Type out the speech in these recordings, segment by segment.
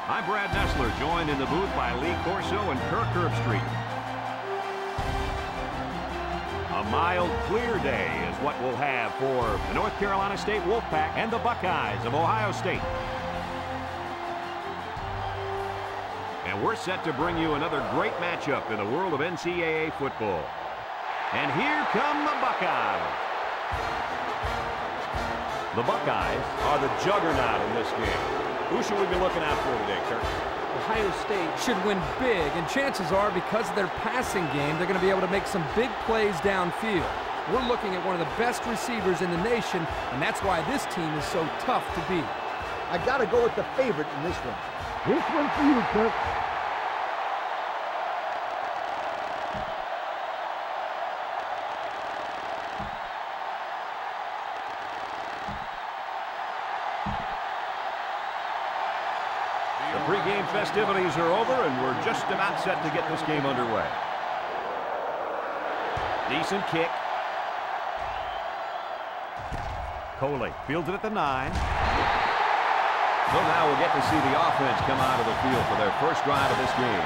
I'm Brad Nessler, joined in the booth by Lee Corso and Kirk Herbstreit. A mild, clear day is what we'll have for the North Carolina State Wolfpack and the Buckeyes of Ohio State. And we're set to bring you another great matchup in the world of NCAA football. And here come the Buckeyes. The Buckeyes are the juggernaut in this game. Who should we be looking out for today, Kirk? Ohio State should win big, and chances are, because of their passing game, they're going to be able to make some big plays downfield. We're looking at one of the best receivers in the nation, and that's why this team is so tough to beat. I got to go with the favorite in this one. This one for you, Kirk. The pregame festivities are over, and we're just about set to get this game underway. Decent kick. Coley fields it at the 9. So now we'll get to see the offense come out of the field for their first drive of this game.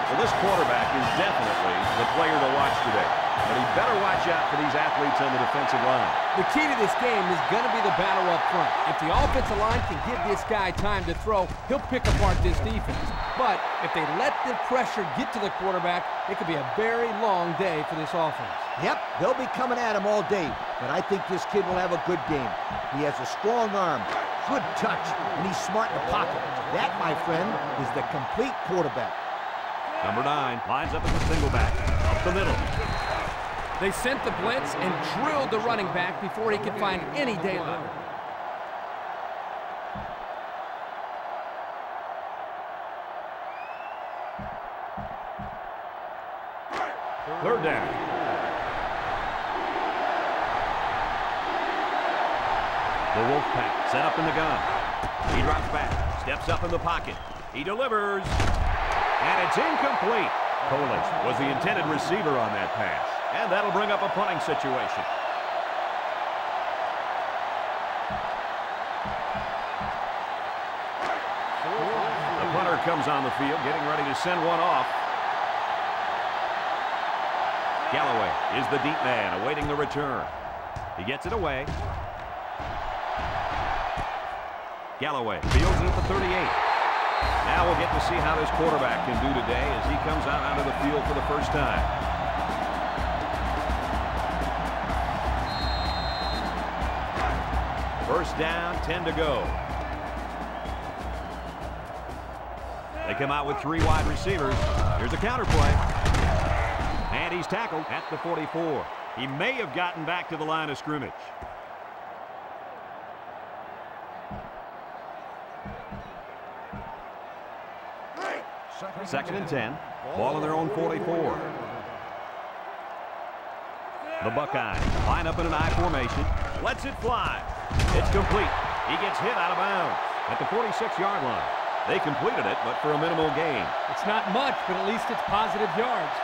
Well, this quarterback is definitely the player to watch today. But he better watch out for these athletes on the defensive line. The key to this game is going to be the battle up front. If the offensive line can give this guy time to throw, he'll pick apart this defense. But if they let the pressure get to the quarterback, it could be a very long day for this offense. Yep, they'll be coming at him all day, but I think this kid will have a good game. He has a strong arm, good touch, and he's smart in the pocket. That, my friend, is the complete quarterback. Number 9 lines up as a single back, up the middle. They sent the blitz and drilled the running back before he could find any daylight. Third down. The Wolfpack set up in the gun. He drops back, steps up in the pocket. He delivers, and it's incomplete. Coley was the intended receiver on that pass, and that'll bring up a punting situation. The punter comes on the field, getting ready to send one off. Galloway is the deep man, awaiting the return. He gets it away. Galloway fields it at the 38. Now we'll get to see how this quarterback can do today as he comes out onto the field for the first time. First down, 10 to go. They come out with 3 wide receivers. Here's a counter play. And he's tackled at the 44. He may have gotten back to the line of scrimmage. Second and 10. Ball on their own 44. The Buckeyes line up in an I formation. Lets it fly. It's complete. He gets hit out of bounds at the 46-yard line. They completed it, but for a minimal gain. It's not much, but at least it's positive yards.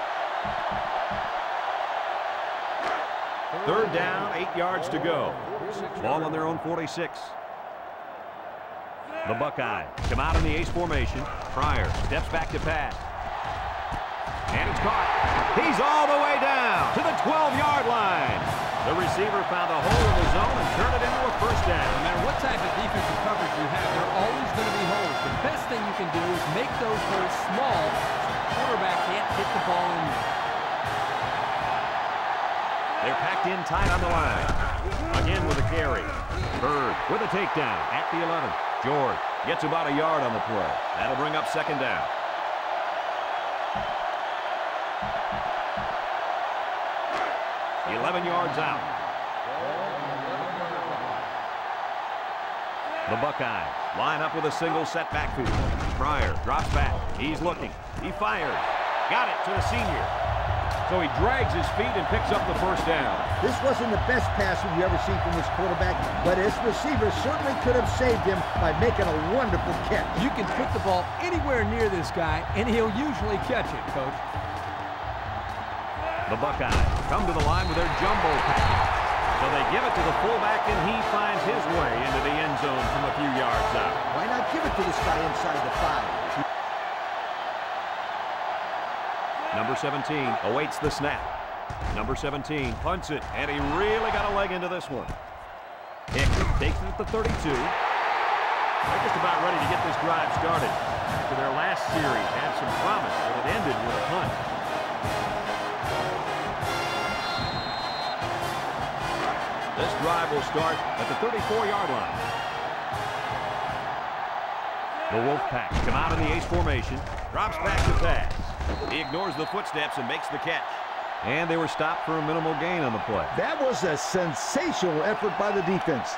Third down, 8 yards to go. Ball on their own 46. The Buckeyes come out in the ace formation. Pryor steps back to pass. And it's caught. He's all the way down to the 12-yard line. The receiver found a hole in the zone and turned it into a first down. No matter what type of defensive coverage you have, there are always going to be holes. The best thing you can do is make those holes small so the quarterback can't hit the ball in there. They're packed in tight on the line. Again with a carry. Bird with a takedown at the 11. George gets about a yard on the play. That'll bring up second down. $11 yards out. The Buckeyes line up with a single set backfield. Pryor drops back. He's looking. He fires. Got it to the senior. So he drags his feet and picks up the first down. This wasn't the best pass you've ever seen from this quarterback, but his receiver certainly could have saved him by making a wonderful catch. You can put the ball anywhere near this guy, and he'll usually catch it, Coach. The Buckeyes come to the line with their jumbo package. So they give it to the fullback, and he finds his way into the end zone from a few yards out. Why not give it to this guy inside the 5? Number 17 awaits the snap. Number 17 punts it, and he really got a leg into this one. Hicks takes it at the 32. They're just about ready to get this drive started. After their last series had some promise, but it ended with a punt. This drive will start at the 34-yard line. The Wolfpack come out in the ace formation, drops back to pass. He ignores the footsteps and makes the catch. And they were stopped for a minimal gain on the play. That was a sensational effort by the defense.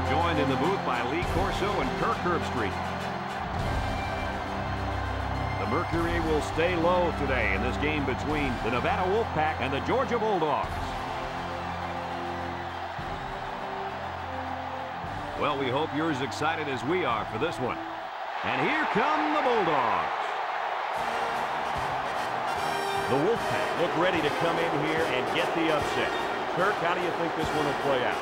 Joined in the booth by Lee Corso and Kirk Herbstreit. The Mercury will stay low today in this game between the Nevada Wolfpack and the Georgia Bulldogs. Well, we hope you're as excited as we are for this one. And here come the Bulldogs. The Wolfpack look ready to come in here and get the upset. Kirk, how do you think this one will play out?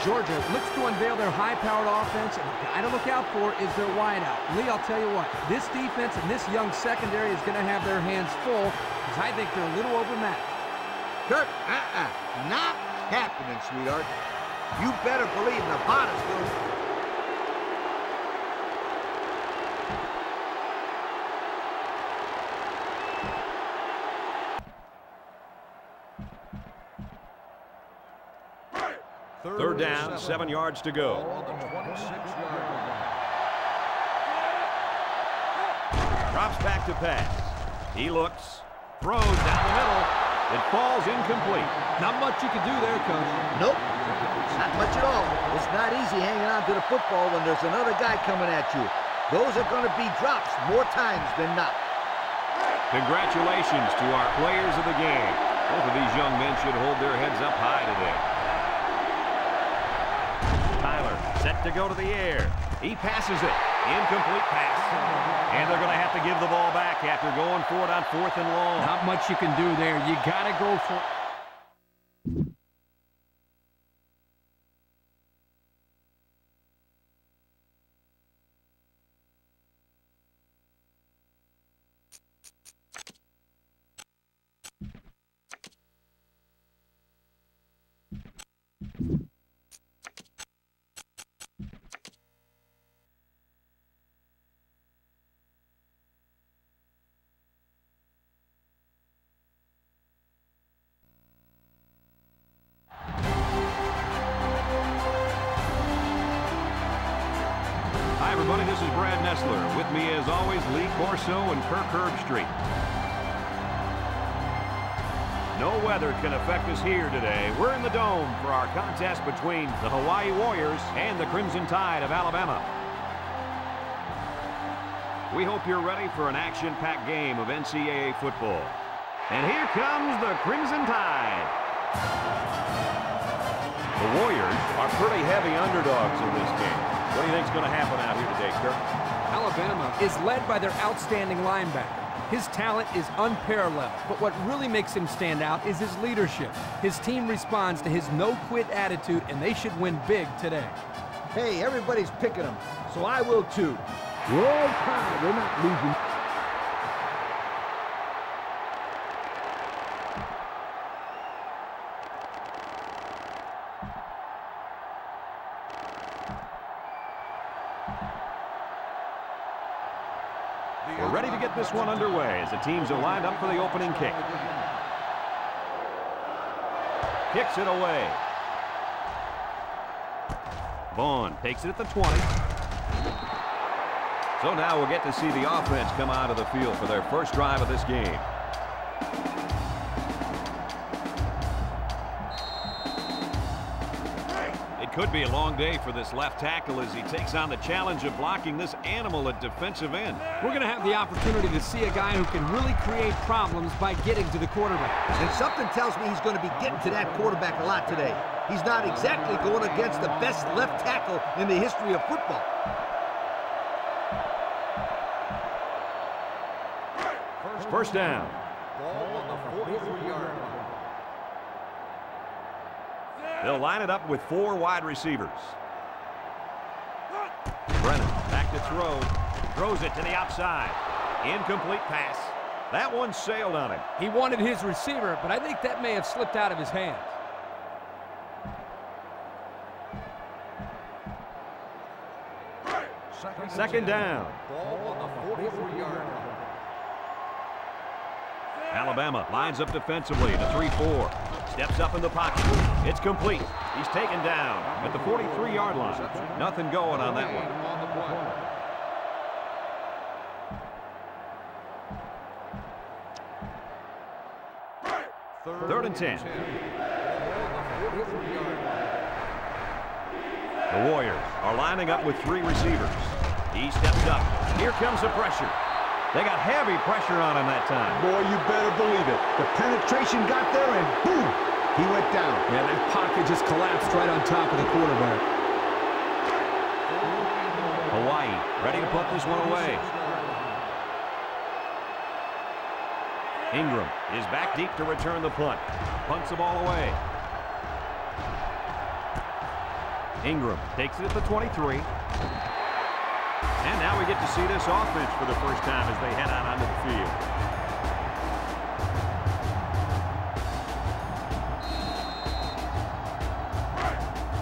Georgia looks to unveil their high-powered offense, and the guy to look out for is their wideout. Lee, I'll tell you what, this defense and this young secondary is going to have their hands full, because I think they're a little overmatched. Kirk, not happening, sweetheart. You better believe Nevada's going to... Third down, 7 yards to go. Drops back to pass. He looks, throws down the middle. It falls incomplete. Not much you can do there, Coach. Nope, not much at all. It's not easy hanging on to the football when there's another guy coming at you. Those are going to be drops more times than not. Congratulations to our players of the game. Both of these young men should hold their heads up high today. Set to go to the air. He passes it. Incomplete pass. And they're going to have to give the ball back after going for it on 4th and long. Not much you can do there. You got to go for it. This is Brad Nessler. With me, as always, Lee Corso and Kirk Herbstreit. No weather can affect us here today. We're in the Dome for our contest between the Hawaii Warriors and the Crimson Tide of Alabama. We hope you're ready for an action-packed game of NCAA football. And here comes the Crimson Tide. The Warriors are pretty heavy underdogs in this game. What do you think's going to happen out here today, Kirk? Alabama is led by their outstanding linebacker. His talent is unparalleled, but what really makes him stand out is his leadership. His team responds to his no-quit attitude, and they should win big today. Hey, everybody's picking him, so I will too. Roll Tide, we're not losing. We're ready to get this one underway as the teams are lined up for the opening kick. Kicks it away. Vaughn takes it at the 20. So now we'll get to see the offense come out of the field for their first drive of this game. It could be a long day for this left tackle as he takes on the challenge of blocking this animal at defensive end. We're going to have the opportunity to see a guy who can really create problems by getting to the quarterback. And something tells me he's going to be getting to that quarterback a lot today. He's not exactly going against the best left tackle in the history of football. First down. Ball on the 43-yard line. They'll line it up with 4 wide receivers. Brennan back to throw. Throws it to the outside. Incomplete pass. That one sailed on him. He wanted his receiver, but I think that may have slipped out of his hands. Second down. Ball on the 43-yard line. Alabama lines up defensively to 3-4. Steps up in the pocket. It's complete. He's taken down at the 43-yard line. Nothing going on that one. Third and 10. The Warriors are lining up with 3 receivers. He steps up. Here comes the pressure. They got heavy pressure on him that time. Boy, you better believe it. The penetration got there and boom, he went down. Yeah, that pocket just collapsed right on top of the quarterback. Hawaii ready to put this one away. Ingram is back deep to return the punt. Punts the ball away. Ingram takes it at the 23. And now we get to see this offense for the first time as they head out onto the field.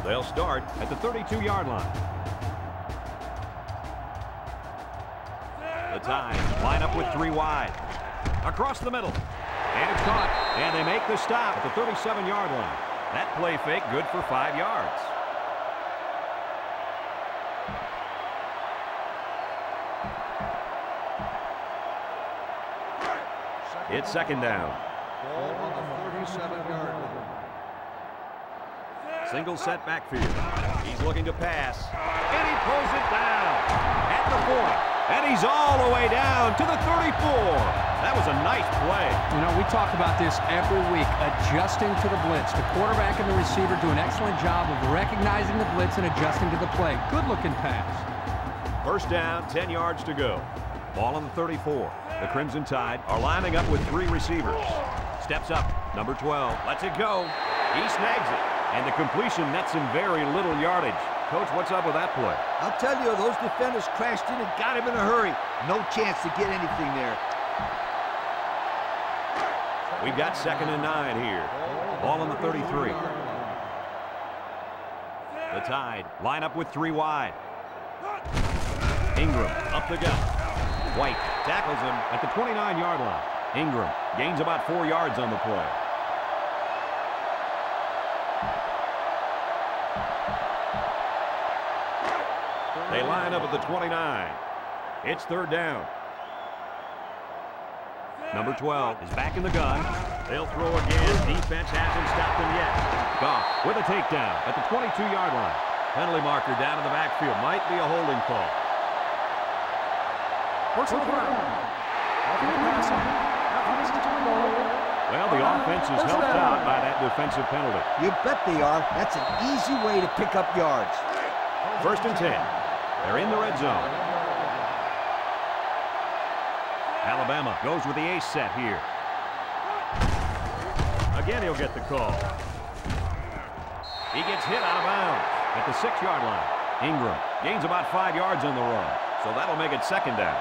They'll start at the 32-yard line. The Tide line up with 3 wide. Across the middle. And it's caught. And they make the stop at the 37-yard line. That play fake good for 5 yards. It's second down. Ball on the 37-yard line. Single set backfield. He's looking to pass. And he pulls it down at the 40. And he's all the way down to the 34. That was a nice play. You know, we talk about this every week, adjusting to the blitz. The quarterback and the receiver do an excellent job of recognizing the blitz and adjusting to the play. Good-looking pass. First down, 10 yards to go. Ball on the 34. The Crimson Tide are lining up with 3 receivers. Steps up, number 12. Lets it go. He snags it. And the completion nets him very little yardage. Coach, what's up with that play? I'll tell you, those defenders crashed in and got him in a hurry. No chance to get anything there. We've got 2nd and 9 here. Ball on the 33. The Tide line up with 3 wide. Ingram up the gut. White tackles him at the 29-yard line. Ingram gains about 4 yards on the play. They line up at the 29. It's third down. Number 12 is back in the gun. They'll throw again. Defense hasn't stopped them yet. Goff with a takedown at the 22-yard line. Penalty marker down in the backfield. Might be a holding call. Well, the offense is helped out by that defensive penalty. You bet they are. That's an easy way to pick up yards. First and 10. They're in the red zone. Alabama goes with the ace set here. Again, he'll get the call. He gets hit out of bounds at the 6-yard line. Ingram gains about 5 yards on the run, so that'll make it second down.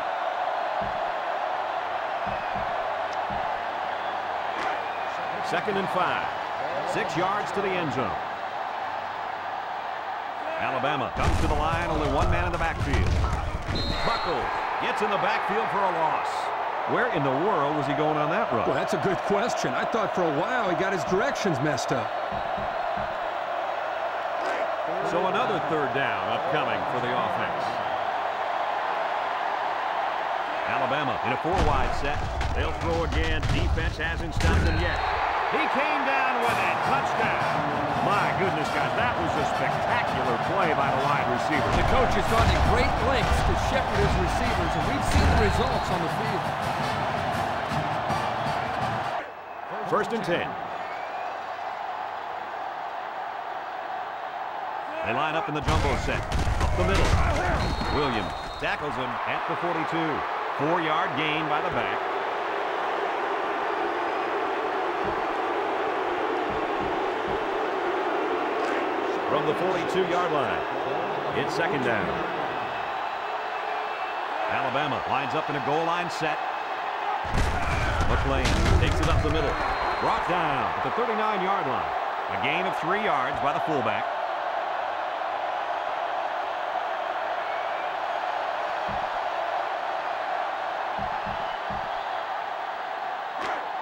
Second and 5. 6 yards to the end zone. Alabama comes to the line, only 1 man in the backfield. Buckles gets in the backfield for a loss. Where in the world was he going on that run? Well, that's a good question. I thought for a while he got his directions messed up. So another third down upcoming for the offense. Alabama in a 4-wide set. They'll throw again. Defense hasn't stopped them yet. He came down with it. Touchdown. My goodness, guys, that was a spectacular play by the wide receiver. The coach has gone to great lengths to shepherd his receivers, and we've seen the results on the field. First and 10. They line up in the jumbo set. Up the middle. Williams tackles him at the 42. 4-yard gain by the back. From the 42-yard line, it's second down. Alabama lines up in a goal line set. McLean takes it up the middle. Brought down at the 39-yard line. A gain of 3 yards by the fullback.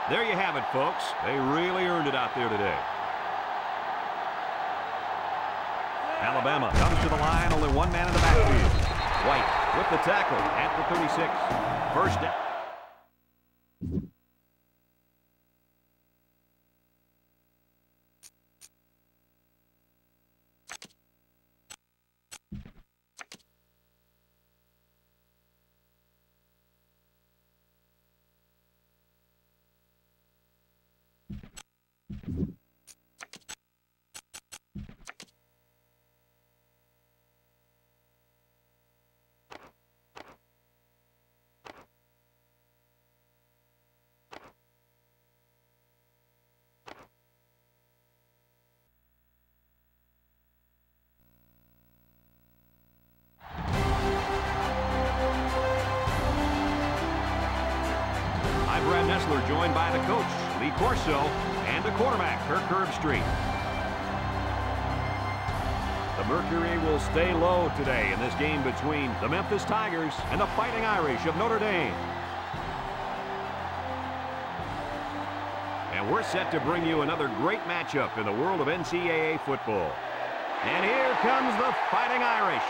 There you have it, folks. They really earned it out there today. Alabama comes to the line, only one man in the backfield. White with the tackle at the 36. First down. Nessler joined by the coach, Lee Corso, and the quarterback, Kirk Herbstreit. The mercury will stay low today in this game between the Memphis Tigers and the Fighting Irish of Notre Dame. And we're set to bring you another great matchup in the world of NCAA football. And here comes the Fighting Irish.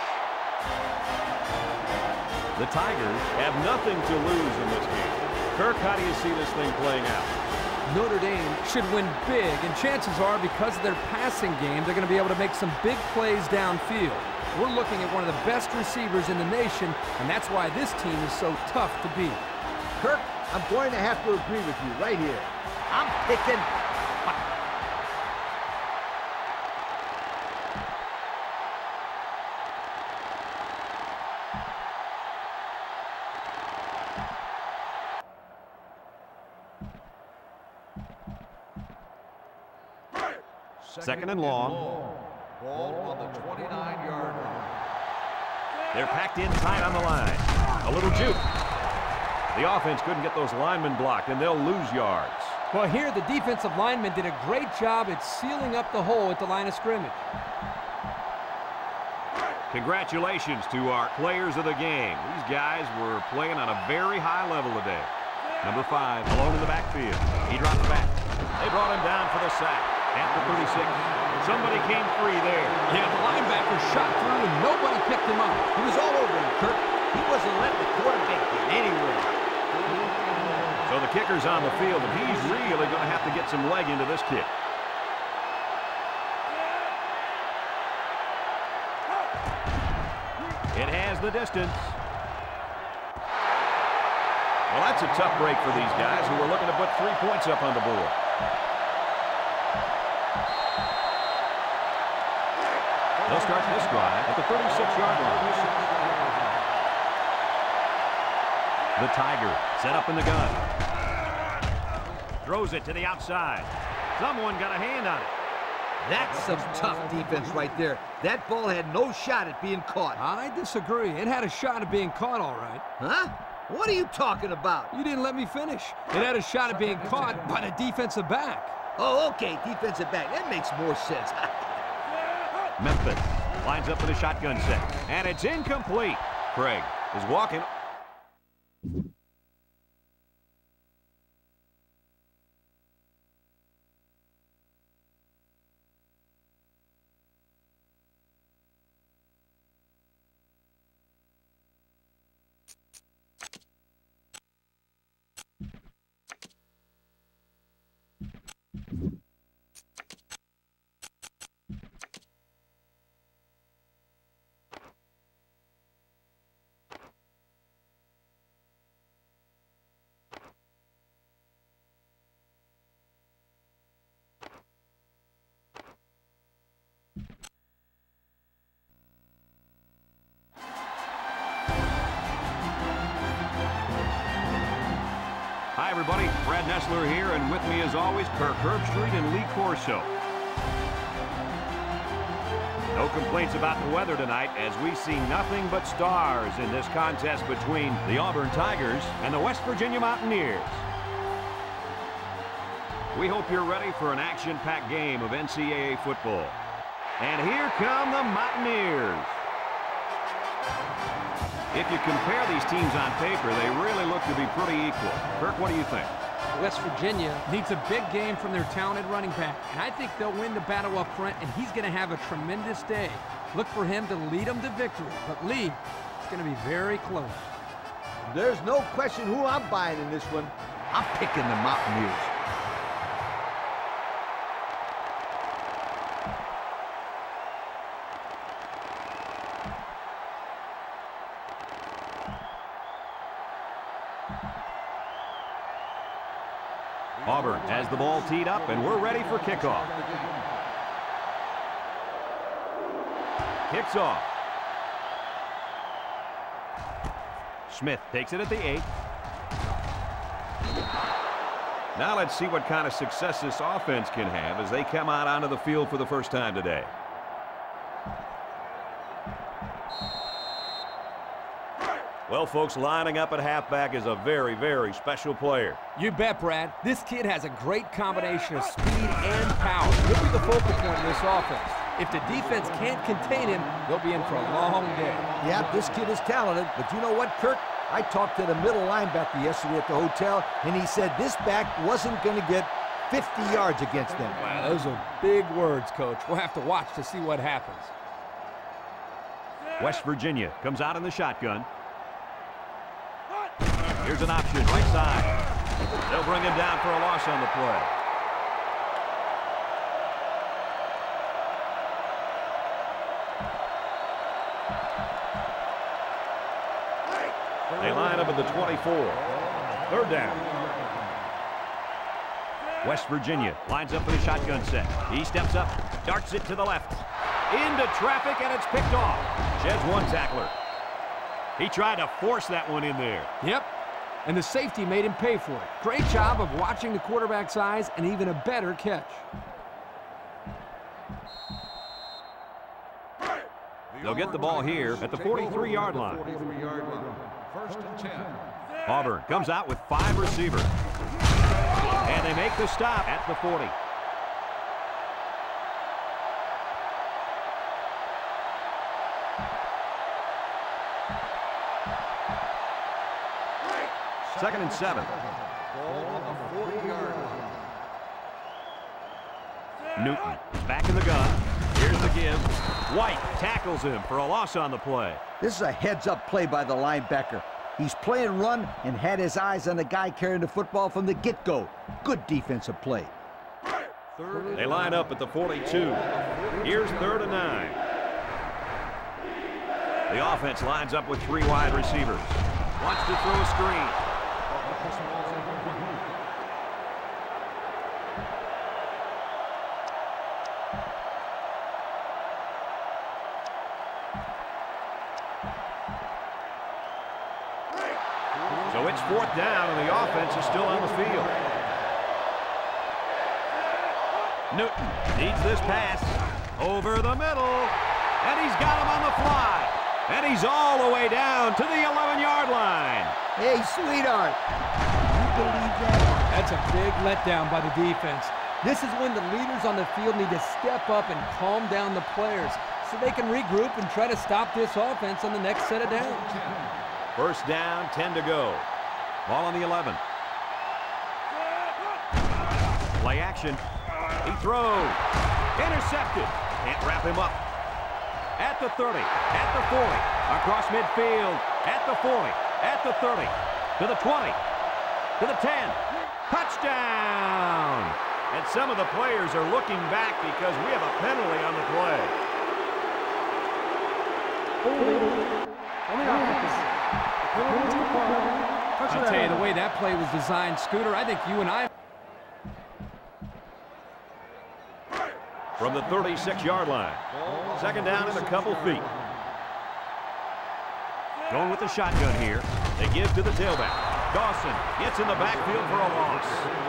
The Tigers have nothing to lose in this game. Kirk, how do you see this thing playing out? Notre Dame should win big, and chances are, because of their passing game, they're going to be able to make some big plays downfield. We're looking at one of the best receivers in the nation, and that's why this team is so tough to beat. Kirk, I'm going to have to agree with you right here. I'm picking... Second and long. Ball on the 29-yard line. They're packed in tight on the line. A little juke. The offense couldn't get those linemen blocked, and they'll lose yards. Well, here the defensive linemen did a great job at sealing up the hole at the line of scrimmage. Congratulations to our players of the game. These guys were playing on a very high level today. Number 5, alone in the backfield. He drops back. They brought him down for the sack. At the 36. Somebody came free there. Yeah, the linebacker shot through and nobody picked him up. He was all over him, Kirk. He wasn't letting the quarterback get anywhere. So the kicker's on the field, and he's really going to have to get some leg into this kick. It has the distance. Well, that's a tough break for these guys who were looking to put 3 points up on the board. They'll start this drive at the 36-yard line. The Tiger set up in the gun. Throws it to the outside. Someone got a hand on it. That's some tough defense right there. That ball had no shot at being caught. I disagree. It had a shot at being caught, all right. Huh? What are you talking about? You didn't let me finish. It had a shot at being caught by the defensive back. Oh, okay, defensive back. That makes more sense. Memphis lines up in a shotgun set, and it's incomplete. Craig is walking. everybody. Brad Nessler here, and with me as always, Kirk Herbstreit and Lee Corso. No complaints about the weather tonight as we see nothing but stars in this contest between the Auburn Tigers and the West Virginia Mountaineers. We hope you're ready for an action-packed game of NCAA football. And here come the Mountaineers. If you compare these teams on paper, they really look to be pretty equal. Kirk, what do you think? West Virginia needs a big game from their talented running back, and I think they'll win the battle up front, and he's going to have a tremendous day. Look for him to lead them to victory, but Lee, it's going to be very close. There's no question who I'm buying in this one. I'm picking the Mountaineers. Auburn has the ball teed up, and we're ready for kickoff. Kicks off. Smith takes it at the 8. Now let's see what kind of success this offense can have as they come out onto the field for the first time today. Well, folks, lining up at halfback is a very, very special player. You bet, Brad. This kid has a great combination of speed and power. He'll be the focal point of this offense. If the defense can't contain him, they'll be in for a long day. Yeah, this kid is talented, but you know what, Kirk? I talked to the middle linebacker yesterday at the hotel, and he said this back wasn't going to get 50 yards against them. Wow, those are big words, Coach. We'll have to watch to see what happens. West Virginia comes out in the shotgun. Here's an option, right side. They'll bring him down for a loss on the play. They line up at the 24. Third down. West Virginia lines up in a shotgun set. He steps up, darts it to the left. Into traffic, and it's picked off. Sheds one tackler. He tried to force that one in there. Yep. And the safety made him pay for it. Great job of watching the quarterback's eyes, and even a better catch. They'll get the ball here at the 43-yard line. First and 10. Auburn comes out with 5 receivers. And they make the stop at the 40. Second and 7. Ball on the 40-yard line. Newton is back in the gun. Here's the give. White tackles him for a loss on the play. This is a heads-up play by the linebacker. He's playing run and had his eyes on the guy carrying the football from the get-go. Good defensive play. They line up at the 42. Here's 3rd and 9. The offense lines up with 3 wide receivers. Wants to throw a screen. So it's 4th down, and the offense is still on the field. Newton needs this pass over the middle, and he's got him on the fly. And he's all the way down to the 11-yard line. Hey, sweetheart. You believe that? That's a big letdown by the defense. This is when the leaders on the field need to step up and calm down the players so they can regroup and try to stop this offense on the next set of downs. First down, 10 to go. Ball on the 11. Play action. He throws. Intercepted. Can't wrap him up. At the 30, at the 40, across midfield, at the 40, at the 30, to the 20, to the 10. Touchdown! And some of the players are looking back because we have a penalty on the play. I'll tell you, the way that play was designed, Scooter, I think you and I... From the 36-yard line. Second down and a couple feet. Going with the shotgun here. They give to the tailback. Dawson gets in the backfield for a loss.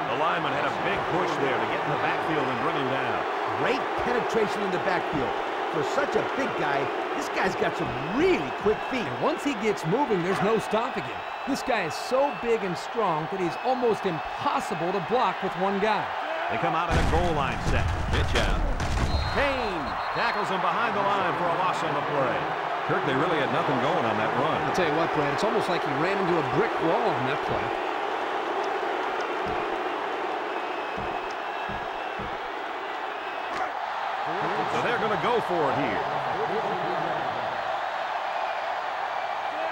The lineman had a big push there to get in the backfield and bring him down. Great penetration in the backfield. For such a big guy, this guy's got some really quick feet. And once he gets moving, there's no stopping him. This guy is so big and strong that he's almost impossible to block with one guy. They come out of the goal line set. Pitch out. Kane tackles him behind the line for a loss on the play. Kirk, they really had nothing going on that run. I'll tell you what, Brad, it's almost like he ran into a brick wall on that play. So they're going to go for it here.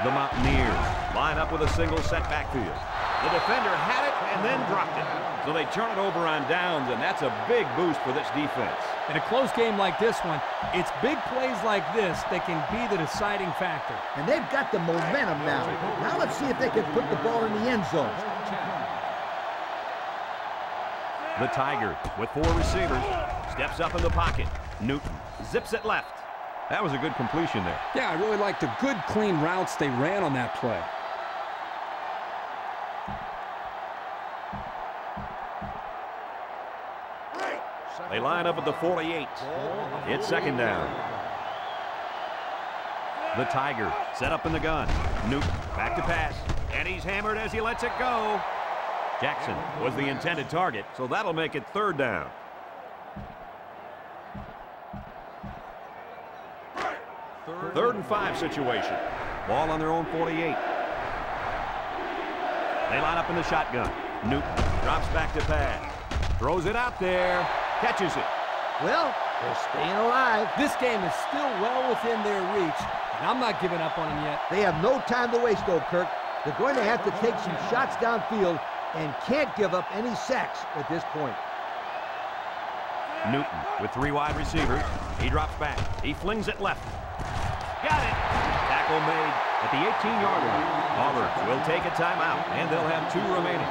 The Mountaineers line up with a single set backfield. The defender had it and then dropped it. So they turn it over on downs, and that's a big boost for this defense. In a close game like this one, it's big plays like this that can be the deciding factor. And they've got the momentum now. Now let's see if they can put the ball in the end zone. The Tigers, with 4 receivers, steps up in the pocket. Newton zips it left. That was a good completion there. Yeah, I really liked the good, clean routes they ran on that play. They line up at the 48. It's second down. The Tiger set up in the gun. Newton back to pass. And he's hammered as he lets it go. Jackson was the intended target, so that'll make it third down. Third and 5 situation. Ball on their own 48. They line up in the shotgun. Newton drops back to pass. Throws it out there. Catches it. Well, they're staying alive. This game is still well within their reach, and I'm not giving up on them yet. They have no time to waste, though, Kirk. They're going to have to take some shots downfield and can't give up any sacks at this point. Newton with 3 wide receivers. He drops back. He flings it left. Got it. Tackle made at the 18-yard line. Auburn will take a timeout, and they'll have 2 remaining.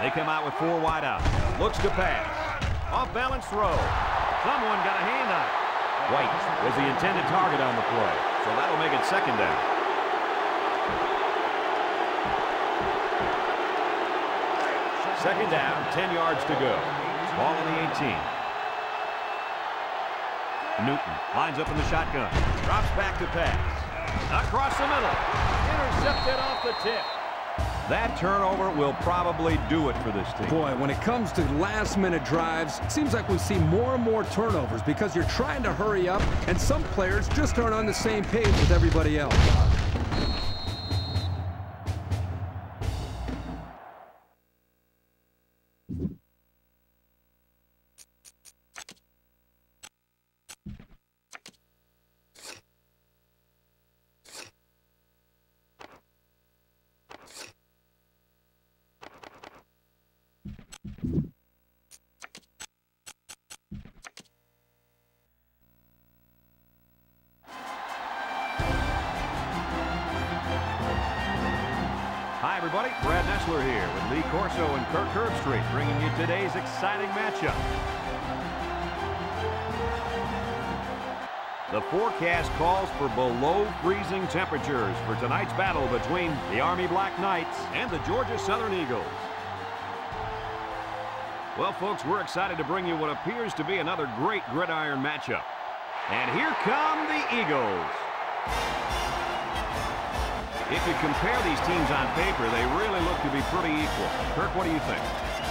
They come out with 4 wideouts. Looks to pass. Off balance throw. Someone got a hand on it. White was the intended target on the play, so that'll make it second down. Second down, 10 yards to go. Ball on the 18. Newton lines up in the shotgun. Drops back to pass. Across the middle. Intercepted off the tip. That turnover will probably do it for this team. Boy, when it comes to last-minute drives, it seems like we see more and more turnovers because you're trying to hurry up, and some players just aren't on the same page with everybody else. Hi, everybody. Brad Nessler here with Lee Corso and Kirk Herbstreit, bringing you today's exciting matchup. The forecast calls for below freezing temperatures for tonight's battle between the Army Black Knights and the Georgia Southern Eagles. Well, folks, we're excited to bring you what appears to be another great gridiron matchup. And here come the Eagles. If you compare these teams on paper, they really look to be pretty equal. Kirk, what do you think?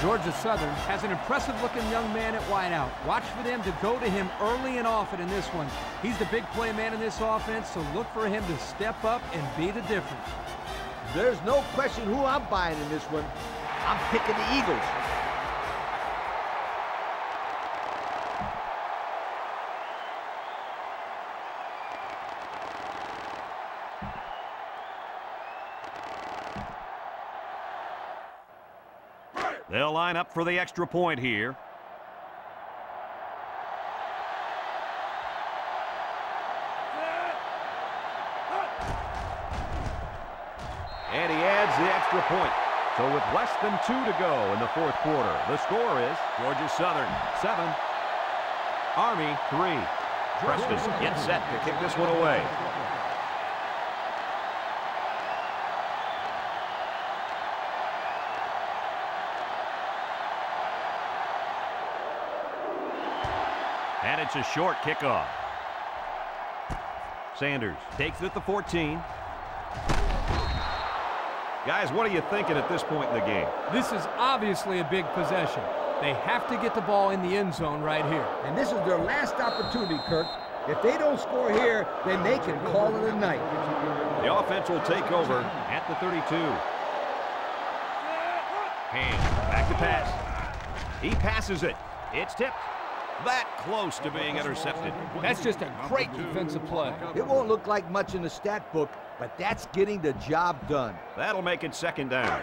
Georgia Southern has an impressive-looking young man at wideout. Watch for them to go to him early and often in this one. He's the big play man in this offense, so look for him to step up and be the difference. There's no question who I'm buying in this one. I'm picking the Eagles. They'll line up for the extra point here. And he adds needs the extra point. So with less than 2 to go in the fourth quarter, the score is Georgia Southern 7, Army 3. Preston gets set to kick this one away. And it's a short kickoff. Sanders takes it at the 14. Guys, what are you thinking at this point in the game? This is obviously a big possession. They have to get the ball in the end zone right here. And this is their last opportunity, Kirk. If they don't score here, then they can call it a night. The offense will take over at the 32. Hand back to pass. He passes it. It's tipped. That close to being intercepted. That's just a great defensive play. It won't look like much in the stat book, but that's getting the job done. That'll make it second down.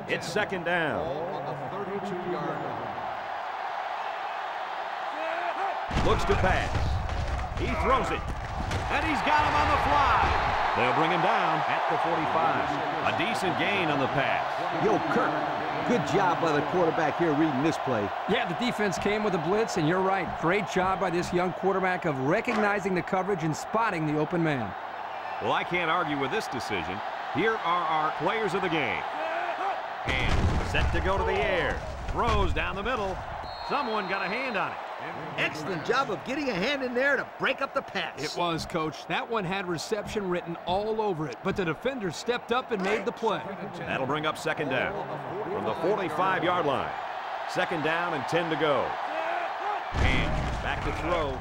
It's second down. On the 32-yard line. Looks to pass. He throws it. And he's got him on the fly. They'll bring him down at the 45. A decent gain on the pass. Yo, Kirk, good job by the quarterback here reading this play. Yeah, the defense came with a blitz, and you're right. Great job by this young quarterback of recognizing the coverage and spotting the open man. Well, I can't argue with this decision. Here are our players of the game. Hand set to go to the air. Throws down the middle. Someone got a hand on it. Excellent job of getting a hand in there to break up the pass. It was, Coach. That one had reception written all over it, but the defender stepped up and made the play. That'll bring up second down from the 45-yard line. Second down and 10 to go. Hand back to throw.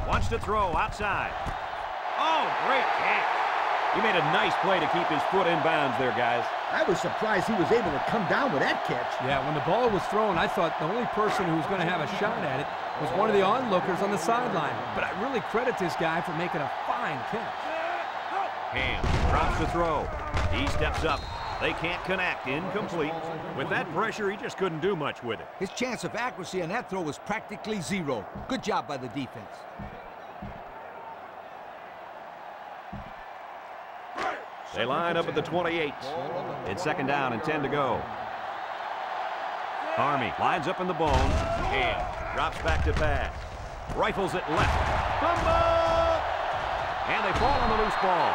Wants to throw outside. Oh, great catch. He made a nice play to keep his foot in bounds there, guys. I was surprised he was able to come down with that catch. Yeah, when the ball was thrown, I thought the only person who was going to have a shot at it was one of the onlookers on the sideline. But I really credit this guy for making a fine catch. Hand drops the throw. He steps up. They can't connect. Incomplete. With that pressure, he just couldn't do much with it. His chance of accuracy on that throw was practically zero. Good job by the defense. They line up at the 28. It's second down and 10 to go. Army lines up in the bone. And drops back to pass. Rifles it left. Fumble! And they fall on the loose ball.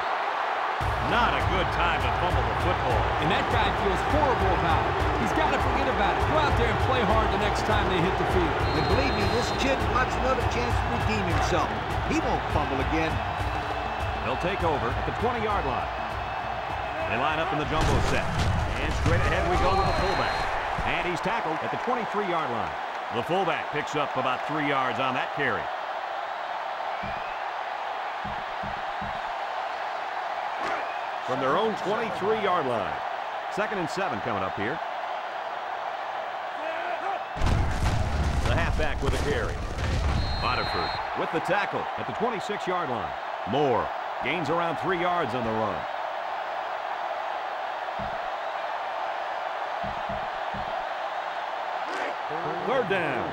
Not a good time to fumble the football. And that guy feels horrible about it. He's got to forget about it. Go out there and play hard the next time they hit the field. And believe me, this kid wants another chance to redeem himself. He won't fumble again. They'll take over at the 20-yard line. They line up in the jumbo set. And straight ahead we go with the fullback. And he's tackled at the 23-yard line. The fullback picks up about 3 yards on that carry. From their own 23-yard line. 2nd and 7 coming up here. The halfback with a carry. Waterford with the tackle at the 26-yard line. Moore gains around 3 yards on the run. Third down.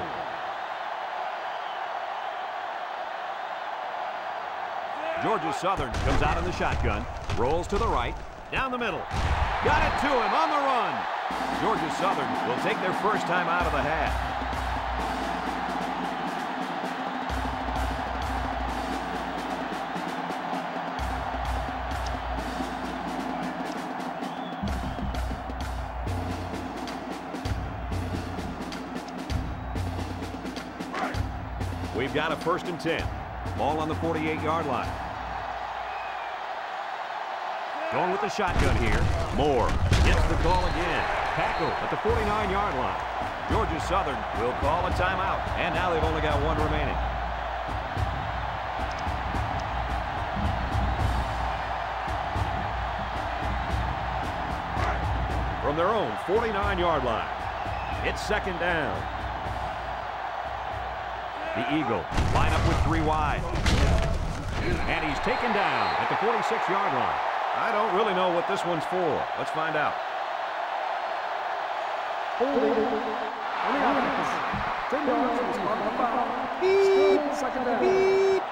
Georgia Southern comes out in the shotgun, rolls to the right, down the middle. Got it to him on the run. Georgia Southern will take their first time out of the half. We've got a 1st and 10. Ball on the 48-yard line. Going with the shotgun here. Moore gets the call again. Tackle at the 49-yard line. Georgia Southern will call a timeout. And now they've only got one remaining. From their own 49-yard line. It's second down. The Eagle line up with 3 wide. And he's taken down at the 46-yard line. I don't really know what this one's for. Let's find out. Beep! Beep!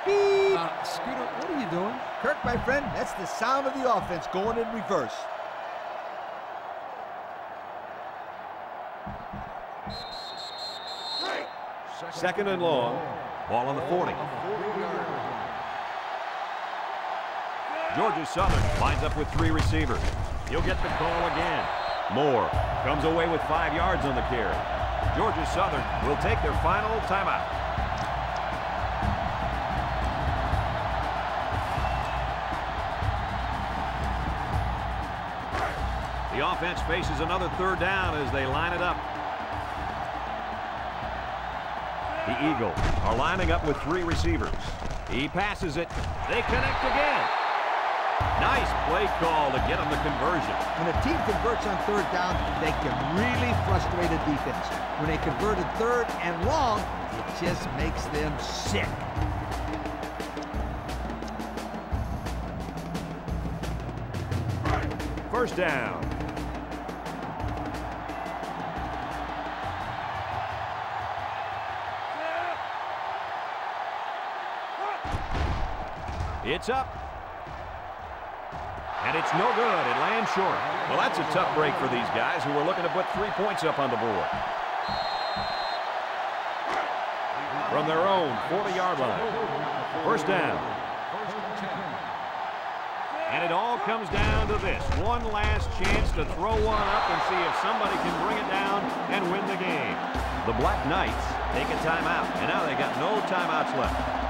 Beep! Scooter, what are you doing? Kirk, my friend, that's the sound of the offense going in reverse. Second and long. Ball on the 40. Georgia Southern lines up with 3 receivers. He'll get the call again. Moore comes away with 5 yards on the carry. Georgia Southern will take their final timeout. The offense faces another 3rd down as they line it up. The Eagles are lining up with 3 receivers. He passes it. They connect again. Nice play call to get them the conversion. When a team converts on 3rd down, they can really frustrate a defense. When they converted 3rd and long, it just makes them sick. First down. It's up. And it's no good. It lands short. Well, that's a tough break for these guys who are looking to put 3 points up on the board. From their own 40-yard line. First down. And it all comes down to this. One last chance to throw one up and see if somebody can bring it down and win the game. The Black Knights take a timeout, and now they got no timeouts left.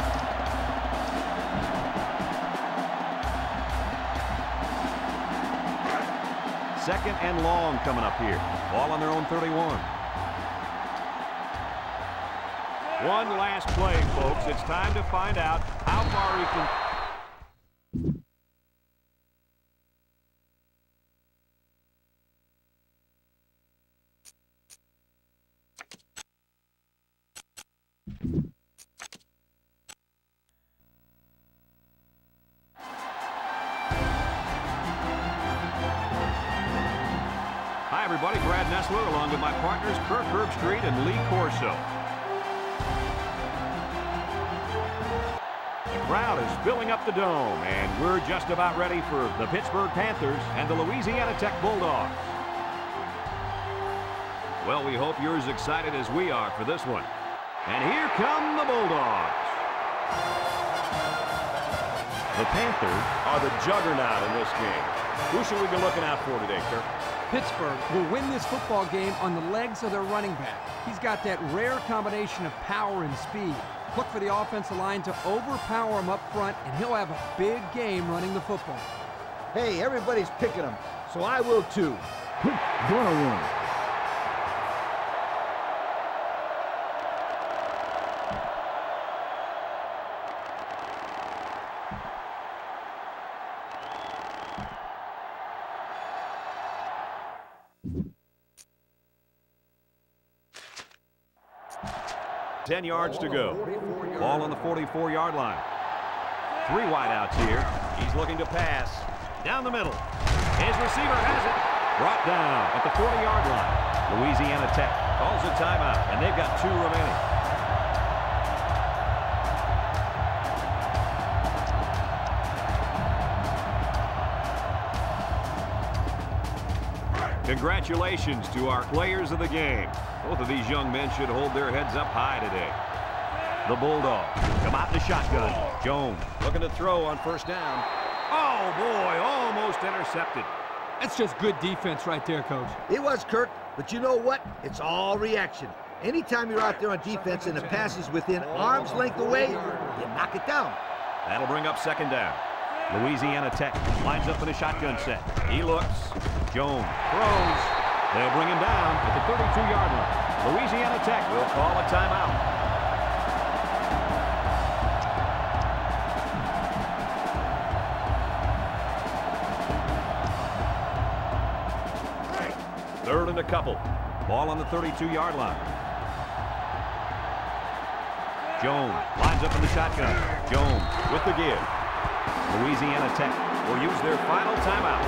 Second and long coming up here. Ball on their own 31. One last play, folks. It's time to find out how far he can... Hi, everybody. Brad Nessler along with my partners Kirk Herbstreit and Lee Corso. The crowd is filling up the dome, and we're just about ready for the Pittsburgh Panthers and the Louisiana Tech Bulldogs. Well, we hope you're as excited as we are for this one. And here come the Bulldogs. The Panthers are the juggernaut in this game. Who should we be looking out for today, Kirk? Pittsburgh will win this football game on the legs of their running back. He's got that rare combination of power and speed. Look for the offensive line to overpower him up front, and he'll have a big game running the football. Hey, everybody's picking him, so I will too. Blowout. Ten yards to go. Ball on the 44-yard line. 3 wideouts here. He's looking to pass. Down the middle. His receiver has it. Brought down at the 40-yard line. Louisiana Tech calls a timeout, and they've got 2 remaining. Congratulations to our players of the game. Both of these young men should hold their heads up high today. The Bulldogs come out in the shotgun. Jones looking to throw on first down. Oh, boy, almost intercepted. That's just good defense right there, Coach. It was, Kirk, but you know what? It's all reaction. Anytime you're out there on defense and the pass is within arm's length away, you knock it down. That'll bring up second down. Louisiana Tech lines up in a shotgun set. He looks. Jones throws. They'll bring him down at the 32-yard line. Louisiana Tech will call a timeout. Third and a couple. Ball on the 32-yard line. Jones lines up in the shotgun. Jones with the give. Louisiana Tech will use their final timeout.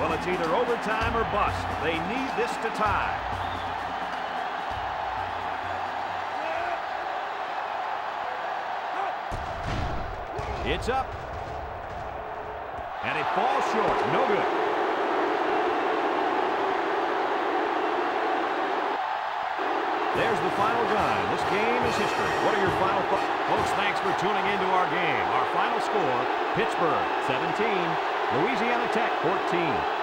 Well, it's either overtime or bust. They need this to tie. It's up. And it falls short. No good. There's the final gun. This game is history. What are your final thoughts? Folks, thanks for tuning into our game. Our final score, Pittsburgh 17, Louisiana Tech 14.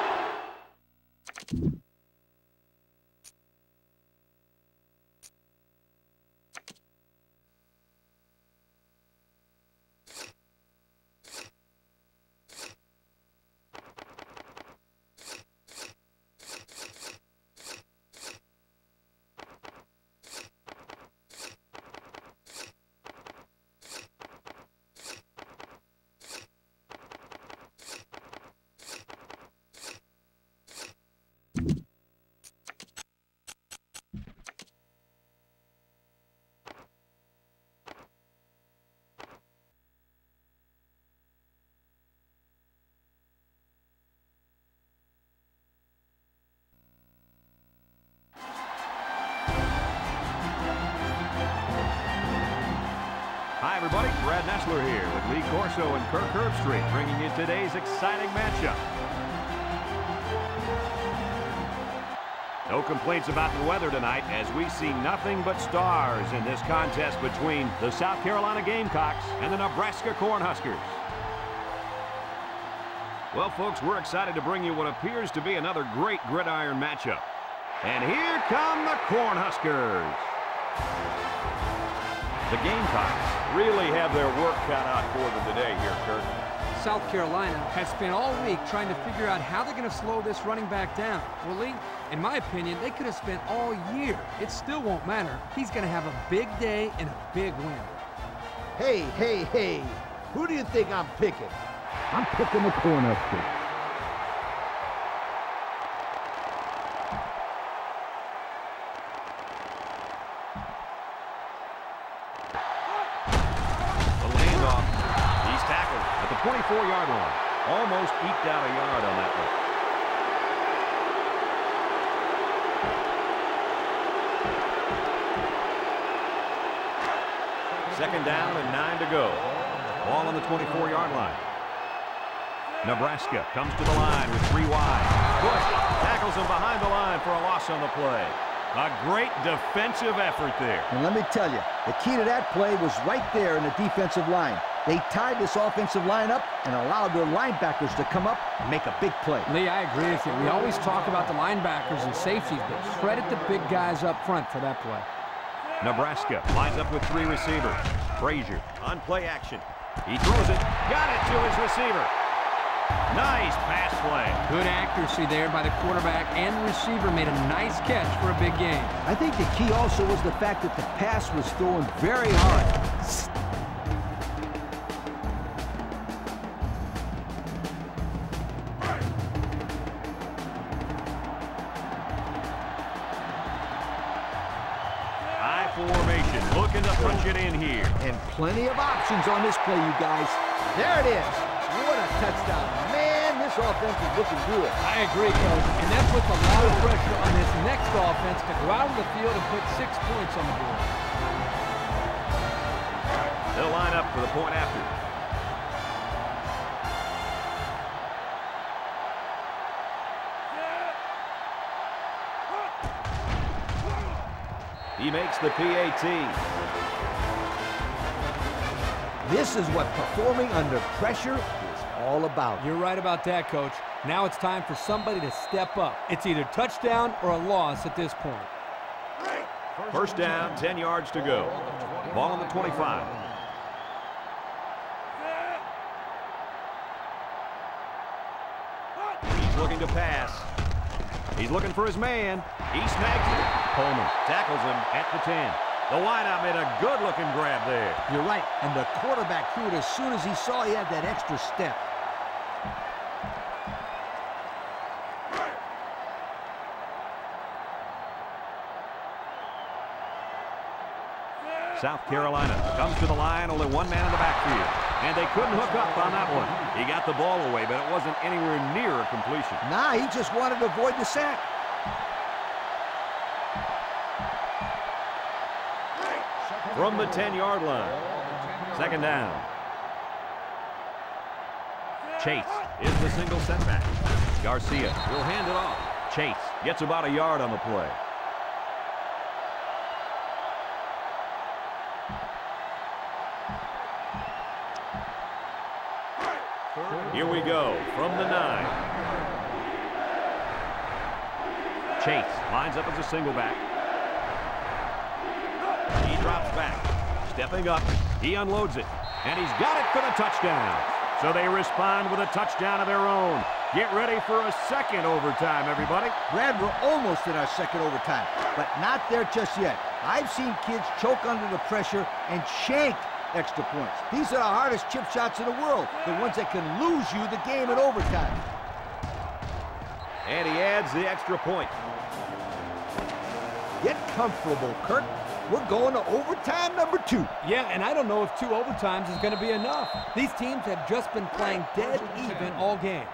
Hi, everybody. Brad Nessler here with Lee Corso and Kirk Herbstreit, bringing you today's exciting matchup. No complaints about the weather tonight, as we see nothing but stars in this contest between the South Carolina Gamecocks and the Nebraska Cornhuskers. Well, folks, we're excited to bring you what appears to be another great gridiron matchup. And here come the Cornhuskers. The Gamecocks really have their work cut out for them today here, Kirk. South Carolina has spent all week trying to figure out how they're going to slow this running back down. Well, Lee, in my opinion, they could have spent all year. It still won't matter. He's going to have a big day and a big win. Hey, hey, hey. Who do you think I'm picking? I'm picking the Cornhuskers. The handoff. He's tackled at the 24-yard line. Almost eked out a yard on that one. Second down and 9 to go. Ball on the 24-yard line. Nebraska comes to the line with 3 wide. Bush tackles him behind the line for a loss on the play. A great defensive effort there. And let me tell you, the key to that play was right there in the defensive line. They tied this offensive line up and allowed their linebackers to come up and make a big play. Lee, I agree with you. We always talk about the linebackers and safeties, but credit the big guys up front for that play. Nebraska lines up with 3 receivers. Frazier on play action. He throws it. Got it to his receiver. Nice pass play. Good accuracy there by the quarterback, and the receiver made a nice catch for a big game. I think the key also was the fact that the pass was thrown very hard. High formation, looking to punch it in here. And plenty of options on this play, you guys. There it is. What a touchdown. Man, this offense is looking good. I agree, Coach. And that puts a lot of pressure on this next offense to go out on the field and put 6 points on the board. They'll line up for the point after. He makes the PAT. This is what performing under pressure is all about. You're right about that, Coach. Now it's time for somebody to step up. It's either touchdown or a loss at this point. First down, 10 yards to go. Ball on the 25. He's looking to pass. He's looking for his man. He snags it. Coleman tackles him at the 10. The wideout made a good-looking grab there. You're right, and the quarterback threw it as soon as he saw he had that extra step. South Carolina comes to the line, only 1 man in the backfield. And they couldn't hook up on that one. He got the ball away, but it wasn't anywhere near a completion. Nah, he just wanted to avoid the sack. From the 10-yard line. Second down. Chase is the single setback. Garcia will hand it off. Chase gets about a yard on the play. Here we go from the 9. Chase lines up as a single back. He drops back. Stepping up, he unloads it. And he's got it for the touchdown. So they respond with a touchdown of their own. Get ready for a second overtime, everybody. Brad, we're almost in our second overtime, but not there just yet. I've seen kids choke under the pressure and shank extra points. These are the hardest chip shots in the world, the ones that can lose you the game in overtime. And he adds the extra point. Get comfortable, Kirk. We're going to overtime number 2. Yeah, and I don't know if 2 overtimes is going to be enough. These teams have just been playing dead even all game.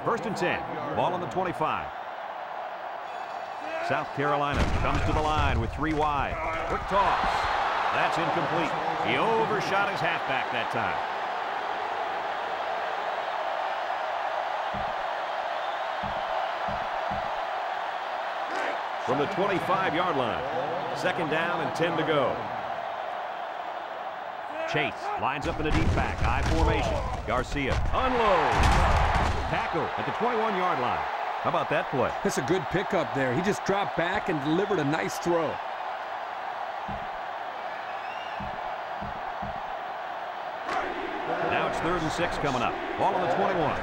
First and 10. Ball on the 25. South Carolina comes to the line with 3 wide. Quick toss. That's incomplete. He overshot his halfback that time. From the 25-yard line. Second down and 10 to go. Chase lines up in a deep back. I formation. Garcia unloads. Tackle at the 21-yard line. How about that play? That's a good pickup there. He just dropped back and delivered a nice throw. Now it's 3rd and 6 coming up. Ball on the 21.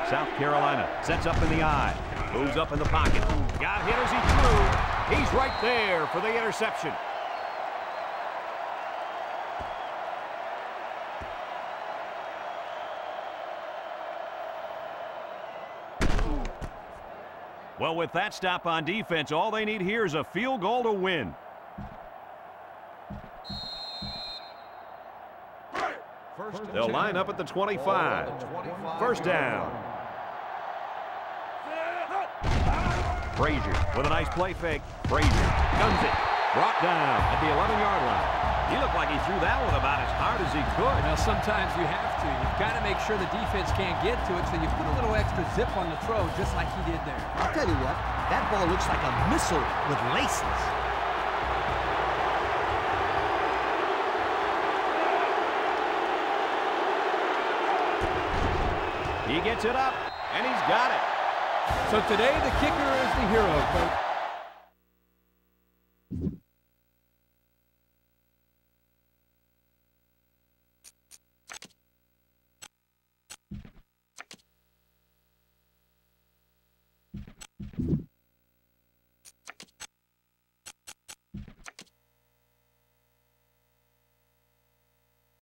South Carolina sets up in the I. Moves up in the pocket. Got hit as he threw. He's right there for the interception. Well, with that stop on defense, all they need here is a field goal to win. They'll line up at the 25. First down. Frazier with a nice play fake. Frazier guns it. Brought down at the 11-yard line. He looked like he threw that one about as hard as he could. Now, sometimes you have to. You've got to make sure the defense can't get to it, so you put a little extra zip on the throw, just like he did there. I'll tell you what, that ball looks like a missile with laces. He gets it up, and he's got it. So today, the kicker is the hero, Coach.